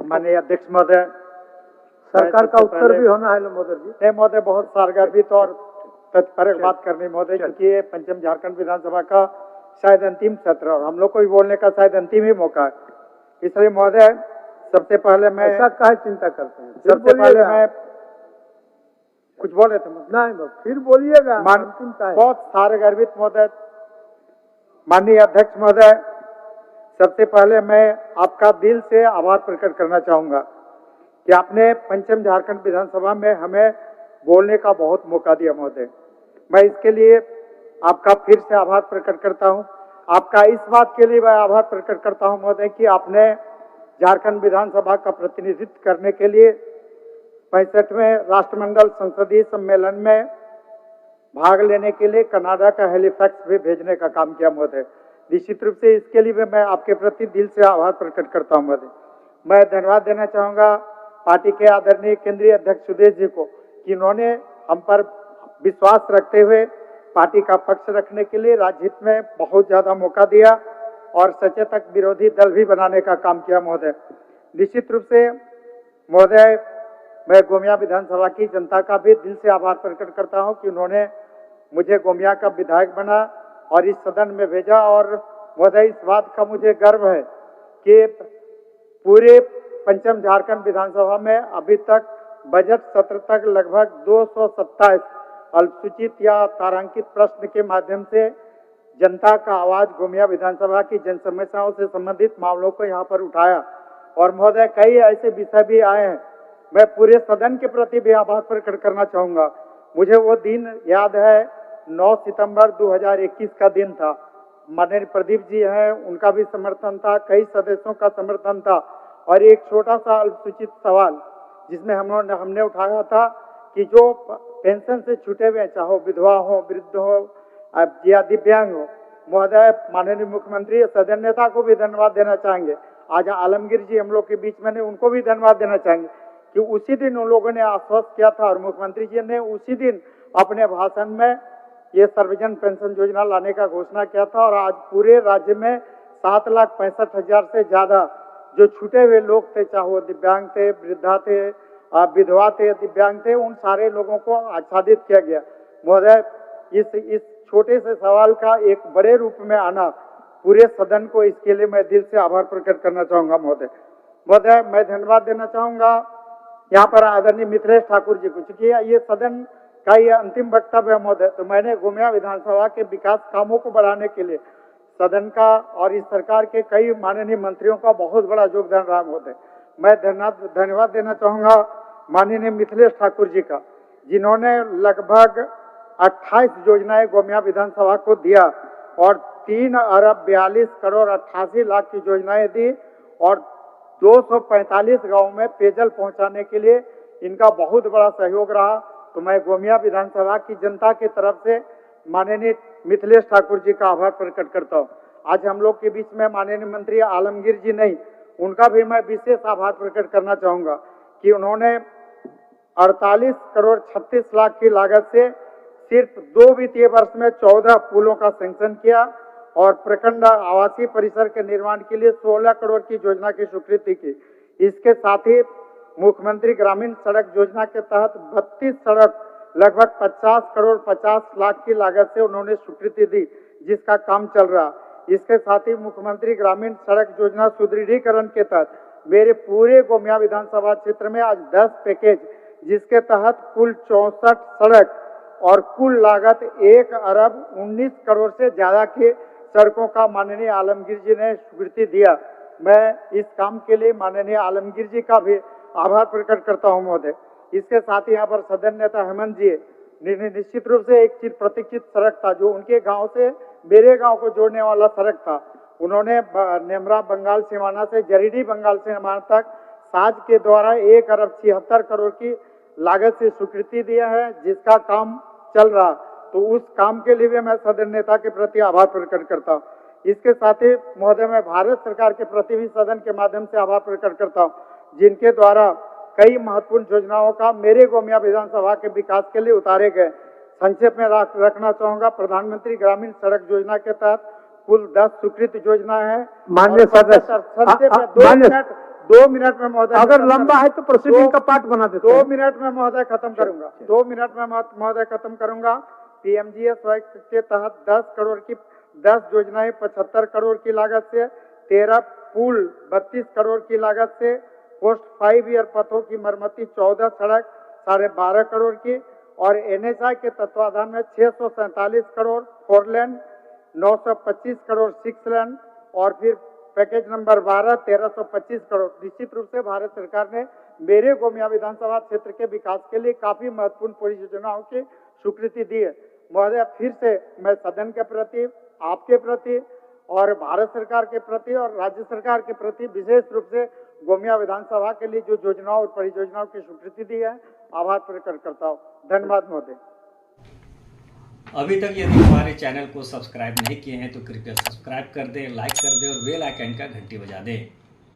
माननीय अध्यक्ष महोदय, सरकार का उत्तर भी होना है महोदय जी। नहीं महोदय, बहुत सारगर्भित और तत्पर बात करनी महोदय, क्योंकि ये पंचम झारखंड विधानसभा का शायद अंतिम सत्र और हम लोग को भी बोलने का शायद अंतिम ही मौका है। इसलिए महोदय, सबसे पहले मैं ऐसा काहे चिंता करते हैं? सबसे पहले मैं कुछ बोल रहे थे नहीं, फिर बोलिएगा। बहुत सारगर्भित महोदय, माननीय अध्यक्ष महोदय, सबसे पहले मैं आपका दिल से आभार प्रकट करना चाहूंगा कि आपने पंचम झारखंड विधानसभा में हमें बोलने का बहुत मौका दिया महोदय। मैं इसके लिए आपका फिर से आभार प्रकट करता हूं। आपका इस बात के लिए मैं आभार प्रकट करता हूं महोदय कि आपने झारखंड विधानसभा का प्रतिनिधित्व करने के लिए 65वें राष्ट्रमंडल संसदीय सम्मेलन में भाग लेने के लिए कनाडा का हैलिफैक्स भी भेजने का काम किया महोदय। निश्चित रूप से इसके लिए मैं आपके प्रति दिल से आभार प्रकट करता हूं महोदय। मैं धन्यवाद देना चाहूंगा पार्टी के आदरणीय केंद्रीय अध्यक्ष सुदेश जी को कि इन्होंने हम पर विश्वास रखते हुए पार्टी का पक्ष रखने के लिए राज्य हित में बहुत ज्यादा मौका दिया और सचेतक विरोधी दल भी बनाने का काम किया महोदय। निश्चित रूप से महोदय, मैं गोमिया विधानसभा की जनता का भी दिल से आभार प्रकट करता हूं कि उन्होंने मुझे गोमिया का विधायक बना और इस सदन में भेजा। और महोदय, इस बात का मुझे गर्व है कि पूरे पंचम झारखंड विधानसभा में अभी तक बजट सत्र तक लगभग 227 अल्पसूचित या तारांकित प्रश्न के माध्यम से जनता का आवाज गोमिया विधानसभा की जन समस्याओं से संबंधित मामलों को यहाँ पर उठाया। और महोदय, कई ऐसे विषय भी आए हैं। मैं पूरे सदन के प्रति भी आभार प्रकट करना चाहूंगा। मुझे वो दिन याद है, 9 सितंबर 2021 का दिन था। माननीय प्रदीप जी हैं, उनका भी समर्थन था, कई सदस्यों का समर्थन था और एक छोटा सा अल्पसूचित सवाल जिसमें हमने उठाया था कि जो पेंशन से छूटे हुए, चाहे विधवा हो, वृद्ध हो या दिव्यांग हो, महोदय माननीय मुख्यमंत्री सदन नेता को भी धन्यवाद देना चाहेंगे। आज आलमगीर जी हम लोग के बीच में, उनको भी धन्यवाद देना चाहेंगे कि उसी दिन उन लोगों ने आश्वस्त किया था और मुख्यमंत्री जी ने उसी दिन अपने भाषण में ये सर्वजन पेंशन योजना लाने का घोषणा किया था। और आज पूरे राज्य में 7,65,000 से ज्यादा जो छूटे हुए लोग थे, चाहे वो दिव्यांग थे, वृद्धा थे, विधवा थे, दिव्यांग थे, उन सारे लोगों को आच्छादित किया गया। महोदय, इस छोटे से सवाल का एक बड़े रूप में आना पूरे सदन को, इसके लिए मैं दिल से आभार प्रकट करना चाहूंगा महोदय। महोदय, मैं धन्यवाद देना चाहूंगा यहाँ पर आदरणीय मिथिलेश ठाकुर जी को, चूंकि ये सदन का ये अंतिम वक्तव्य है महोदय, तो मैंने गोमिया विधानसभा के विकास कामों को बढ़ाने के लिए सदन का और इस सरकार के कई माननीय मंत्रियों का बहुत बड़ा योगदान रहा महोदय। मैं धन्यवाद देना चाहूंगा माननीय मिथिलेश ठाकुर जी का, जिन्होंने लगभग 28 योजनाएं गोमिया विधानसभा को दिया और 3 अरब 42 करोड़ 88 लाख की योजनाएं दी और 245 गांवों में पेयजल पहुंचाने के लिए इनका बहुत बड़ा सहयोग रहा। तो मैं गोमिया विधानसभा की जनता की तरफ से माननीय मिथिलेश ठाकुर जी का आभार प्रकट करता हूं। आज हम लोग के बीच में माननीय मंत्री आलमगीर जी नहीं, उनका भी मैं विशेष आभार प्रकट करना चाहूंगा कि उन्होंने 48 करोड़ 36 लाख की लागत से सिर्फ 2 वित्तीय वर्ष में 14 पुलों का सैंक्शन किया और प्रखंड आवासीय परिसर के निर्माण के लिए 16 करोड़ की योजना की स्वीकृति की। इसके साथ ही मुख्यमंत्री ग्रामीण सड़क योजना के तहत 32 सड़क लगभग 50 करोड़ 50 लाख की लागत से उन्होंने स्वीकृति दी, जिसका काम चल रहा। इसके साथ ही मुख्यमंत्री ग्रामीण सड़क योजना सुदृढ़ीकरण के तहत मेरे पूरे गोमिया विधानसभा क्षेत्र में आज 10 पैकेज, जिसके तहत कुल 64 सड़क और कुल लागत 1 अरब 19 करोड़ से ज्यादा की सड़कों का माननीय आलमगीर जी ने स्वीकृति दिया। मैं इस काम के लिए माननीय आलमगीर जी का भी आभार प्रकट करता हूं महोदय। इसके साथ ही यहाँ पर सदन नेता हेमंत जी निश्चित रूप से एक चिर प्रतीक्षित सड़क था जो उनके गांव से मेरे गांव को जोड़ने वाला सड़क था। उन्होंने नेमरा बंगाल सीमाना से जरीडी बंगाल सीमाना तक साज के द्वारा 1 अरब 76 करोड़ की लागत से स्वीकृति दिया है, जिसका काम चल रहा। तो उस काम के लिए भी मैं सदन नेता के प्रति आभार प्रकट करता हूँ। इसके साथ ही महोदय, मैं भारत सरकार के प्रति भी सदन के माध्यम से आभार प्रकट करता हूँ, जिनके द्वारा कई महत्वपूर्ण योजनाओं का मेरे गोमिया विधानसभा के विकास के लिए उतारे गए। संक्षेप में रखना चाहूंगा, प्रधानमंत्री ग्रामीण सड़क योजना के तहत कुल 10 स्वीकृत योजना है। माननीय सदस्य, 2 मिनट में महोदय अगर खत्म लंबा कर- है तो प्रोसीडिंग दो- का पार्ट बना देते 2 हैं। मिनट में महोदय खत्म करूंगा। 2 मिनट में महोदय खत्म करूंगा। पीएमजीएसवाई के तहत 10 योजनाएं 75 करोड़ की लागत से, 13 पुल 32 करोड़ की लागत से, पोस्ट 5 ईयर पथों की मरम्मती 14 सड़क 12.5 करोड़ की, और एनएचआई के तत्वाधान में 647 करोड़ 4 लेन, 925 करोड़ 6 लेन, और फिर पैकेज नंबर 12 1325 करोड़। निश्चित रूप से भारत सरकार ने मेरे गोमिया विधानसभा क्षेत्र के विकास के लिए काफी महत्वपूर्ण परियोजनाओं की स्वीकृति दी है। महोदय, फिर से मैं सदन के प्रति, आपके प्रति और भारत सरकार के प्रति और राज्य सरकार के प्रति विशेष रूप से गोमिया विधानसभा के लिए जो योजनाओं और परियोजनाओं की स्वीकृति दी है, आभार प्रकट करता हूँ। धन्यवाद महोदय। अभी तक यदि हमारे चैनल को सब्सक्राइब नहीं किए हैं तो कृपया सब्सक्राइब कर दें, लाइक कर दें और बेल आइकन का घंटी बजा दें।